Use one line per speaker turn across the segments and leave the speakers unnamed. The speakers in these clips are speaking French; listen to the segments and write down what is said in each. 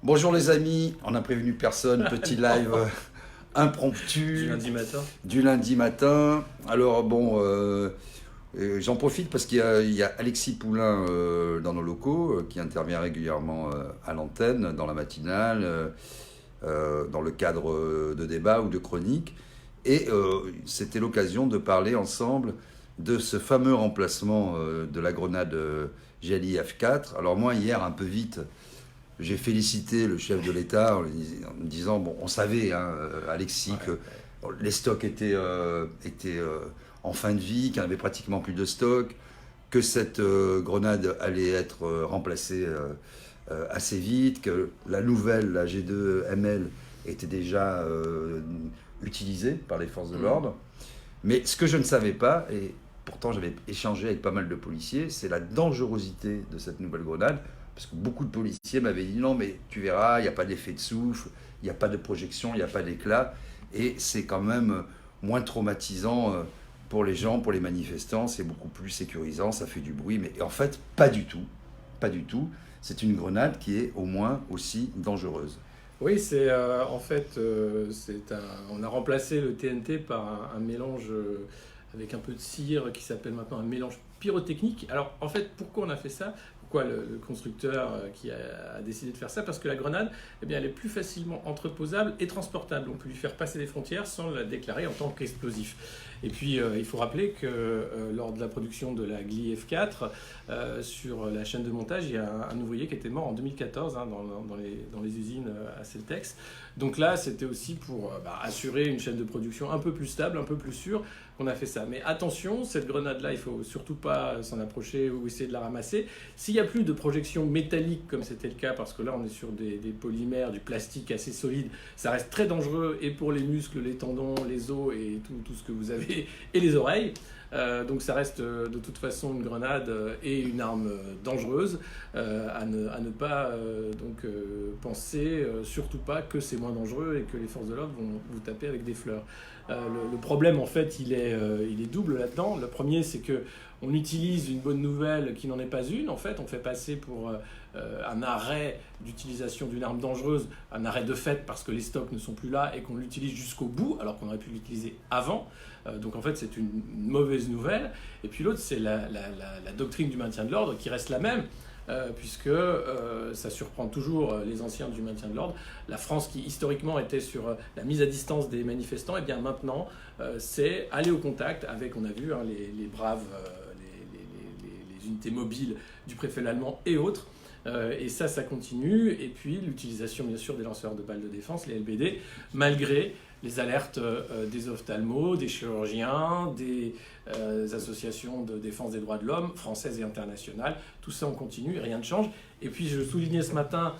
Bonjour les amis, on n'a prévenu personne, petit live
Du
impromptu
lundi matin.
du lundi matin. Alors bon, j'en profite parce qu'il y a Alexis Poulain dans nos locaux qui intervient régulièrement à l'antenne, dans la matinale, dans le cadre de débats ou de chroniques. Et c'était l'occasion de parler ensemble de ce fameux remplacement de la grenade GLI F4. Alors moi hier un peu vite, j'ai félicité le chef de l'État en disant, bon, on savait, hein, Alexis,
Ouais,
que
ouais.
bon, les stocks étaient en fin de vie, qu'il n'y en avait pratiquement plus de stock, que cette grenade allait être remplacée assez vite, que la nouvelle, la G2ML, était déjà utilisée par les forces de
Mhm.
l'ordre. Mais ce que je ne savais pas, et pourtant j'avais échangé avec pas mal de policiers, c'est la dangerosité de cette nouvelle grenade. Parce que beaucoup de policiers m'avaient dit non, mais tu verras, il n'y a pas d'effet de souffle, il n'y a pas de projection, il n'y a pas d'éclat. Et c'est quand même moins traumatisant pour les gens, pour les manifestants. C'est beaucoup plus sécurisant, ça fait du bruit. Mais en fait, pas du tout. Pas du tout. C'est une grenade qui est au moins aussi dangereuse.
Oui, c'est en fait, on a remplacé le TNT par un mélange avec un peu de cire qui s'appelle maintenant un mélange pyrotechnique. Alors en fait, pourquoi on a fait ça? Pourquoi le constructeur qui a décidé de faire ça? Parce que la grenade, eh bien, elle est plus facilement entreposable et transportable. On peut lui faire passer les frontières sans la déclarer en tant qu'explosif. Et puis, il faut rappeler que lors de la production de la GLI F4, sur la chaîne de montage, il y a un ouvrier qui était mort en 2014 hein, dans les usines à Celtex. Donc là, c'était aussi pour assurer une chaîne de production un peu plus stable, un peu plus sûre, qu'on a fait ça. Mais attention, cette grenade-là, il ne faut surtout pas s'en approcher ou essayer de la ramasser. S'il n'y a plus de projection métallique, comme c'était le cas, parce que là, on est sur des polymères, du plastique assez solide, ça reste très dangereux et pour les muscles, les tendons, les os et tout ce que vous avez, et les oreilles. Donc ça reste de toute façon une grenade et une arme dangereuse à ne pas penser surtout pas que c'est moins dangereux et que les forces de l'ordre vont vous taper avec des fleurs. Le problème en fait il est double là-dedans. Le premier c'est que on utilise une bonne nouvelle qui n'en est pas une. En fait, on fait passer pour un arrêt d'utilisation d'une arme dangereuse, un arrêt de fait parce que les stocks ne sont plus là et qu'on l'utilise jusqu'au bout alors qu'on aurait pu l'utiliser avant. Donc en fait, c'est une mauvaise nouvelle. Et puis l'autre, c'est la doctrine du maintien de l'ordre qui reste la même. Puisque ça surprend toujours les anciens du maintien de l'ordre. La France qui historiquement était sur la mise à distance des manifestants, et bien maintenant c'est aller au contact avec, on a vu, hein, les braves, les unités mobiles du préfet allemand et autres. Et ça continue. Et puis l'utilisation, bien sûr, des lanceurs de balles de défense, les LBD, malgré les alertes des ophtalmos, des chirurgiens, des associations de défense des droits de l'homme, françaises et internationales. Tout ça, on continue et rien ne change. Et puis, je soulignais ce matin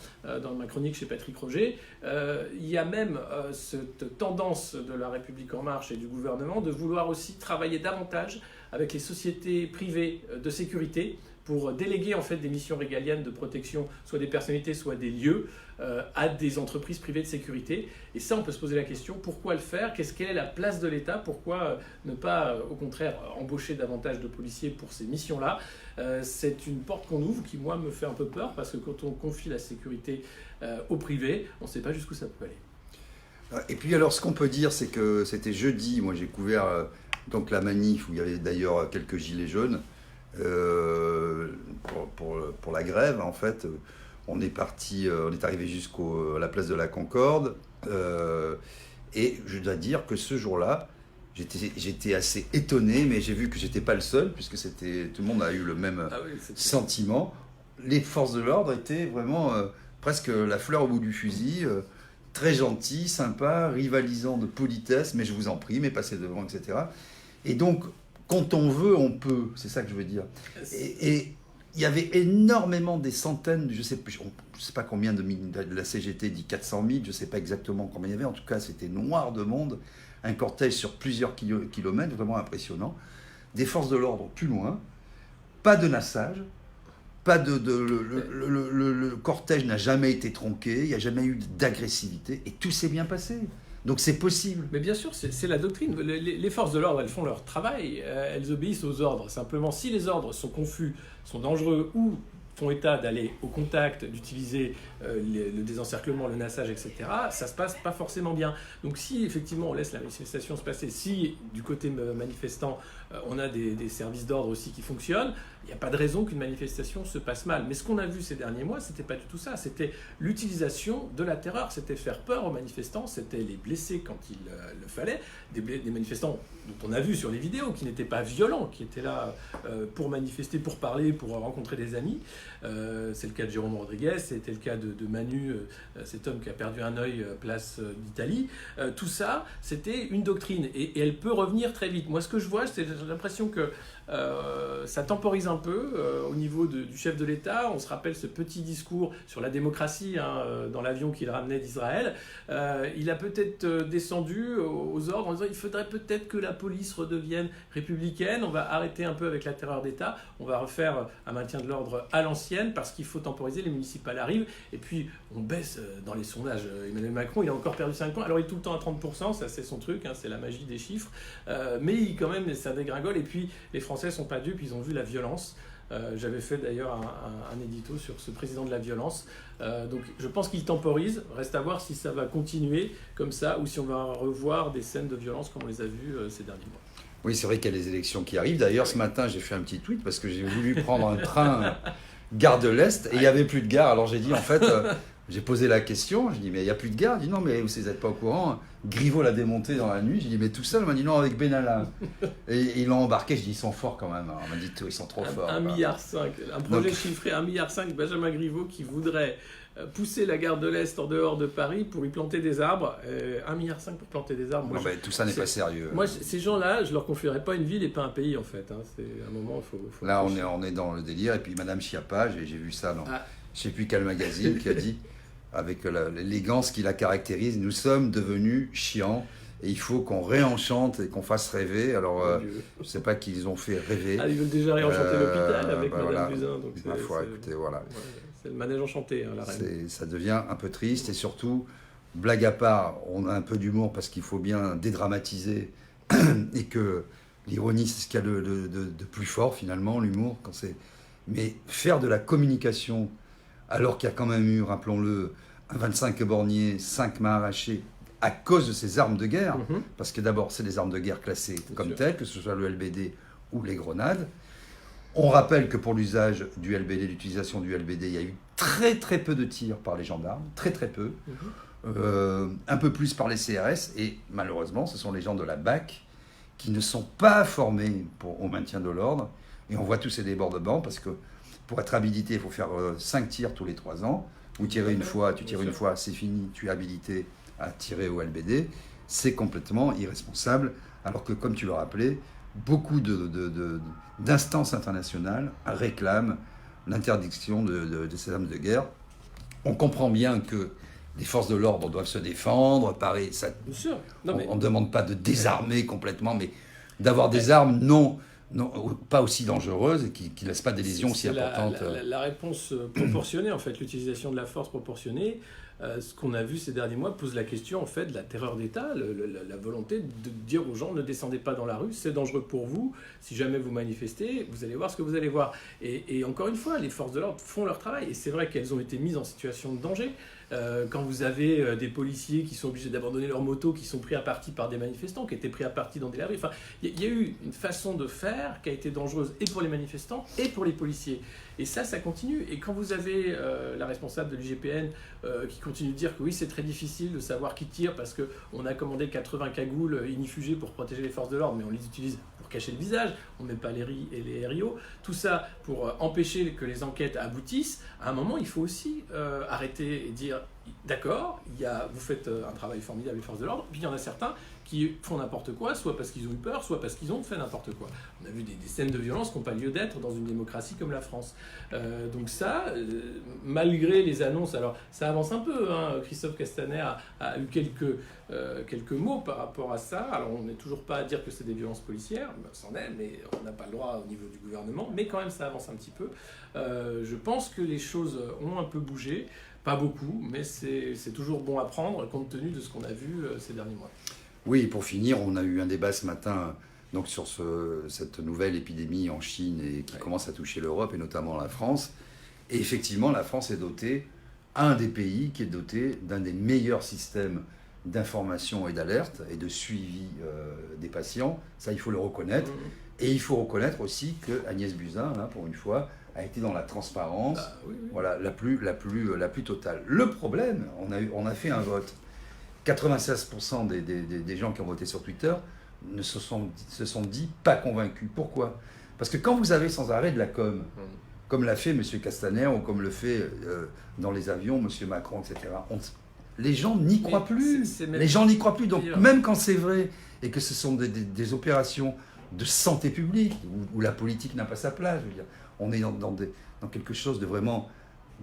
dans ma chronique chez Patrick Roger, il y a même cette tendance de la République En Marche et du gouvernement de vouloir aussi travailler davantage avec les sociétés privées de sécurité pour déléguer en fait des missions régaliennes de protection, soit des personnalités, soit des lieux, à des entreprises privées de sécurité. Et ça, on peut se poser la question, pourquoi le faire? Quelle est la place de l'État? Pourquoi ne pas, au contraire, embaucher davantage de policiers pour ces missions-là? C'est une porte qu'on ouvre qui, moi, me fait un peu peur, parce que quand on confie la sécurité au privé, on ne sait pas jusqu'où ça peut aller.
Et puis alors, ce qu'on peut dire, c'est que c'était jeudi, moi j'ai couvert donc la manif, où il y avait d'ailleurs quelques gilets jaunes, pour la grève, en fait. On est parti, on est arrivé jusqu'à la place de la Concorde. Et je dois dire que ce jour-là, j'étais assez étonné, mais j'ai vu que j'étais pas le seul, puisque tout le monde a eu le même
Ah oui, c'était...
sentiment. Les forces de l'ordre étaient vraiment presque la fleur au bout du fusil, très gentils, sympas, rivalisants de politesse, mais je vous en prie, mais passez devant, etc. Et donc, quand on veut, on peut. C'est ça que je veux dire. Et il y avait énormément, des centaines, je sais pas combien la CGT dit 400 000, je sais pas exactement combien il y avait. En tout cas, c'était noir de monde. Un cortège sur plusieurs kilomètres, vraiment impressionnant. Des forces de l'ordre plus loin. Pas de nassage. Pas le cortège n'a jamais été tronqué. Il n'y a jamais eu d'agressivité. Et tout s'est bien passé. Donc c'est possible.
Mais bien sûr, c'est la doctrine. Les forces de l'ordre, elles font leur travail, elles obéissent aux ordres. Simplement, si les ordres sont confus, sont dangereux ou font état d'aller au contact, d'utiliser le désencerclement, le nassage, etc., ça se passe pas forcément bien. Donc si effectivement on laisse la manifestation se passer, si du côté manifestant on a des services d'ordre aussi qui fonctionnent, il n'y a pas de raison qu'une manifestation se passe mal. Mais ce qu'on a vu ces derniers mois, c'était pas du tout ça. C'était l'utilisation de la terreur, c'était faire peur aux manifestants, c'était les blesser quand il le fallait, des manifestants dont on a vu sur les vidéos qui n'étaient pas violents, qui étaient là pour manifester, pour parler, pour rencontrer des amis. C'est le cas de Jérôme Rodriguez, c'était le cas de Manu, cet homme qui a perdu un œil place d'Italie. Tout ça, c'était une doctrine et elle peut revenir très vite. Moi, ce que je vois, j'ai l'impression que ça temporise un peu au niveau du chef de l'État. On se rappelle ce petit discours sur la démocratie dans l'avion qu'il ramenait d'Israël. Il a peut-être descendu aux ordres en disant il faudrait peut-être que la police redevienne républicaine, on va arrêter un peu avec la terreur d'État, on va refaire un maintien de l'ordre à l'ancienne parce qu'il faut temporiser, les municipales arrivent et puis on baisse dans les sondages. Emmanuel Macron, il a encore perdu 5 points, alors il est tout le temps à 30%, ça c'est son truc, c'est la magie des chiffres, mais quand même ça dégringole et puis les Français sont pas dupes, ils ont vu la violence. J'avais fait d'ailleurs un édito sur ce président de la violence. Donc je pense qu'il temporise. Reste à voir si ça va continuer comme ça ou si on va revoir des scènes de violence comme on les a vues ces derniers mois.
Oui, c'est vrai qu'il y a les élections qui arrivent. D'ailleurs, ce matin, j'ai fait un petit tweet parce que j'ai voulu prendre un train gare de l'Est et il n'y avait plus de gare. Alors j'ai dit, en fait, j'ai posé la question. J'ai dit, mais il n'y a plus de gare. Il dit, non, mais vous n'êtes pas au courant. Griveaux l'a démonté dans la nuit. J'ai dit, mais tout seul. Il m'a dit, non, avec Benalla. Et ils l'ont embarqué. Je dis, ils sont forts quand même. Alors, on m'a dit, ils sont trop forts.
1,5 milliard. Un projet chiffré 1,5 milliard. Benjamin Griveaux qui voudrait pousser la gare de l'Est en dehors de Paris pour y planter des arbres. 1,5 milliard pour planter des arbres. Moi,
tout ça n'est pas sérieux.
Moi, ces gens-là, je leur confierais pas une ville et pas un pays, en fait. C'est un moment, il faut
là, on est dans le délire. Et puis, Madame Schiappa, j'ai vu ça dans je sais plus quel magazine, qui a dit, avec l'élégance qui la caractérise, nous sommes devenus chiants. Et il faut qu'on réenchante et qu'on fasse rêver. Alors, je ne sais pas qu'ils ont fait rêver.
Ils veulent déjà réenchanter l'hôpital avec Madame Buzyn. Donc
écoutez, voilà.
C'est le manège enchanté, la reine.
Ça devient un peu triste. Et surtout, blague à part, on a un peu d'humour parce qu'il faut bien dédramatiser. Et que l'ironie, c'est ce qu'il y a de plus fort, finalement, l'humour. Mais faire de la communication, alors qu'il y a quand même eu, rappelons-le, un 25 borniers, 5 mains arrachées, à cause de ces armes de guerre, parce que d'abord, c'est des armes de guerre classées comme telles, que ce soit le LBD ou les grenades. On rappelle que pour l'usage du LBD, l'utilisation du LBD, il y a eu très très peu de tirs par les gendarmes, très très peu, un peu plus par les CRS, et malheureusement, ce sont les gens de la BAC qui ne sont pas formés au maintien de l'ordre, et on voit tous ces débordements, parce que pour être habilité, il faut faire 5 tirs tous les 3 ans, vous tirez une fois, tu tires une fois, c'est fini, tu es habilité à tirer au LBD, c'est complètement irresponsable, alors que, comme tu le rappelais, beaucoup d'instances internationales réclament l'interdiction de ces armes de guerre. On comprend bien que les forces de l'ordre doivent se défendre, pareil, ça, on ne demande pas de désarmer complètement, mais d'avoir des armes non, pas aussi dangereuses et qui ne laissent pas des lésions aussi importantes.
La réponse proportionnée, en fait, l'utilisation de la force proportionnée, ce qu'on a vu ces derniers mois pose la question en fait de la terreur d'État, la volonté de dire aux gens ne descendez pas dans la rue, c'est dangereux pour vous, si jamais vous manifestez, vous allez voir ce que vous allez voir. Et encore une fois, les forces de l'ordre font leur travail et c'est vrai qu'elles ont été mises en situation de danger. Quand vous avez des policiers qui sont obligés d'abandonner leur moto, qui sont pris à partie par des manifestants, qui étaient pris à partie dans des laveries. Enfin, il y a eu une façon de faire qui a été dangereuse et pour les manifestants et pour les policiers. Et ça continue. Et quand vous avez la responsable de l'IGPN qui continue de dire que oui, c'est très difficile de savoir qui tire parce qu'on a commandé 80 cagoules inifugées pour protéger les forces de l'ordre, mais on les utilise pour cacher le visage, on ne met pas les RIO, tout ça pour empêcher que les enquêtes aboutissent. À un moment, il faut aussi arrêter et dire d'accord, vous faites un travail formidable les forces de l'ordre, puis il y en a certains qui font n'importe quoi, soit parce qu'ils ont eu peur, soit parce qu'ils ont fait n'importe quoi. On a vu des scènes de violence qui n'ont pas lieu d'être dans une démocratie comme la France. Donc ça, malgré les annonces, alors ça avance un peu, Christophe Castaner a eu quelques mots par rapport à ça. Alors on n'est toujours pas à dire que c'est des violences policières, c'en est, mais on n'a pas le droit au niveau du gouvernement, mais quand même ça avance un petit peu. Je pense que les choses ont un peu bougé, pas beaucoup, mais c'est toujours bon à prendre compte tenu de ce qu'on a vu ces derniers mois.
Oui, pour finir, on a eu un débat ce matin donc, sur cette nouvelle épidémie en Chine et qui commence à toucher l'Europe et notamment la France. Et effectivement, la France est dotée, un des pays qui est doté d'un des meilleurs systèmes d'information et d'alerte et de suivi des patients. Ça, il faut le reconnaître. Et il faut reconnaître aussi que Agnès Buzyn, là, pour une fois, a été dans la transparence, voilà, la plus totale. Le problème, on a fait un vote. 96% des gens qui ont voté sur Twitter se sont dit pas convaincus. Pourquoi ? Parce que quand vous avez sans arrêt de la com, comme l'a fait M. Castaner ou comme le fait dans les avions M. Macron, etc., les gens n'y croient plus. Les gens n'y croient plus. Donc même quand c'est vrai et que ce sont des opérations de santé publique où la politique n'a pas sa place, je veux dire, on est dans quelque chose de vraiment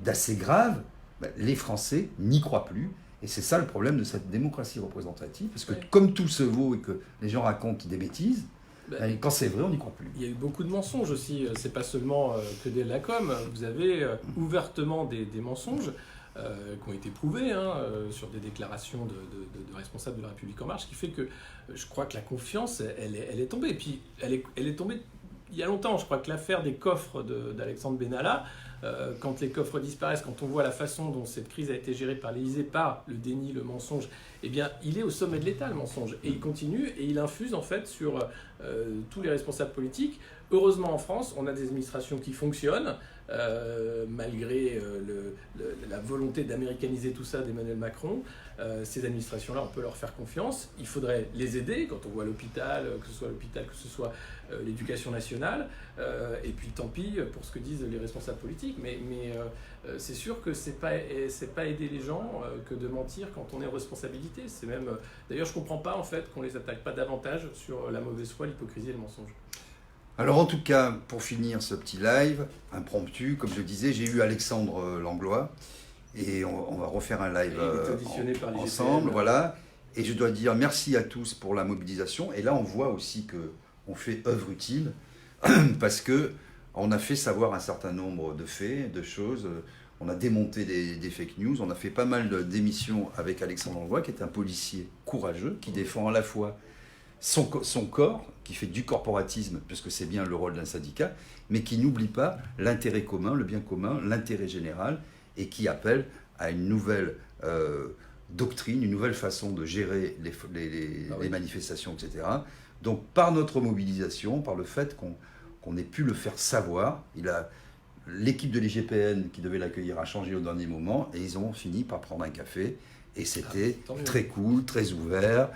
d'assez grave, ben, les Français n'y croient plus. Et c'est ça le problème de cette démocratie représentative, parce que comme tout se vaut et que les gens racontent des bêtises, quand c'est vrai, on n'y croit plus.
Il y a eu beaucoup de mensonges aussi, c'est pas seulement que de la com, vous avez ouvertement des mensonges qui ont été prouvés sur des déclarations de responsables de la République En Marche, ce qui fait que je crois que la confiance, elle est tombée. Et puis elle est tombée il y a longtemps. Je crois que l'affaire des coffres d'Alexandre Benalla, quand les coffres disparaissent, quand on voit la façon dont cette crise a été gérée par l'Élysée, par le déni, le mensonge, eh bien, il est au sommet de l'État, le mensonge. Et il continue, et il infuse en fait sur tous les responsables politiques. Heureusement, en France, on a des administrations qui fonctionnent, malgré la volonté d'américaniser tout ça d'Emmanuel Macron. Ces administrations-là, on peut leur faire confiance. Il faudrait les aider quand on voit l'hôpital, que ce soit l'hôpital, que ce soit l'éducation nationale. Et puis tant pis pour ce que disent les responsables politiques. Mais c'est sûr que c'est pas aider les gens que de mentir quand on est en responsabilité. C'est même, d'ailleurs, je comprends pas en fait qu'on les attaque pas davantage sur la mauvaise foi, l'hypocrisie et le mensonge.
Alors en tout cas, pour finir ce petit live impromptu, comme je disais, j'ai eu Alexandre Langlois et on va refaire un live ensemble, voilà. Et je dois dire merci à tous pour la mobilisation. Et là, on voit aussi que on fait œuvre utile parce que on a fait savoir un certain nombre de faits, de choses. On a démonté des fake news. On a fait pas mal d'émissions avec Alexandre Langlois, qui est un policier courageux, qui défend à la fois son corps, qui fait du corporatisme, puisque c'est bien le rôle d'un syndicat, mais qui n'oublie pas l'intérêt commun, le bien commun, l'intérêt général, et qui appelle à une nouvelle doctrine, une nouvelle façon de gérer les manifestations, etc. Donc par notre mobilisation, par le fait qu'on ait pu le faire savoir, l'équipe de l'IGPN qui devait l'accueillir a changé au dernier moment, et ils ont fini par prendre un café, et c'était très cool, très ouvert,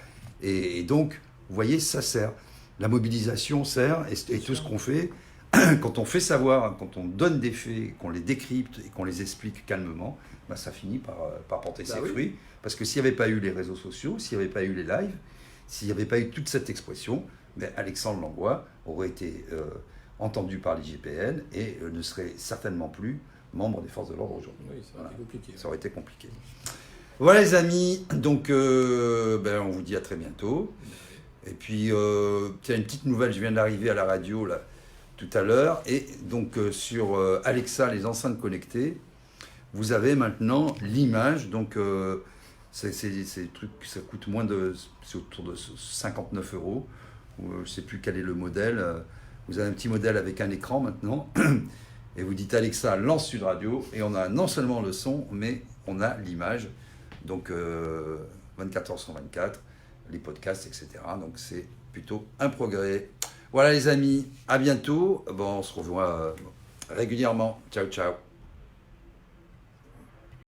et donc vous voyez, ça sert. La mobilisation sert, et tout ce qu'on fait, quand on fait savoir, quand on donne des faits, qu'on les décrypte et qu'on les explique calmement, ben ça finit par porter ses fruits. Parce que s'il n'y avait pas eu les réseaux sociaux, s'il n'y avait pas eu les lives, s'il n'y avait pas eu toute cette expression, ben Alexandre Langlois aurait été entendu par l'IGPN et ne serait certainement plus membre des forces de l'ordre aujourd'hui.
Oui, ça aurait été compliqué.
Ça aurait été compliqué. Voilà les amis, donc on vous dit à très bientôt. Et puis, tiens, une petite nouvelle, je viens d'arriver à la radio là, tout à l'heure, et donc sur Alexa, les enceintes connectées, vous avez maintenant l'image, donc c'est trucs, ça coûte c'est autour de 59 €, je ne sais plus quel est le modèle, vous avez un petit modèle avec un écran maintenant, et vous dites Alexa, lance Sud Radio, et on a non seulement le son, mais on a l'image, donc 24h/24, les podcasts, etc. Donc c'est plutôt un progrès. Voilà les amis, à bientôt. Bon, on se revoit régulièrement. Ciao, ciao.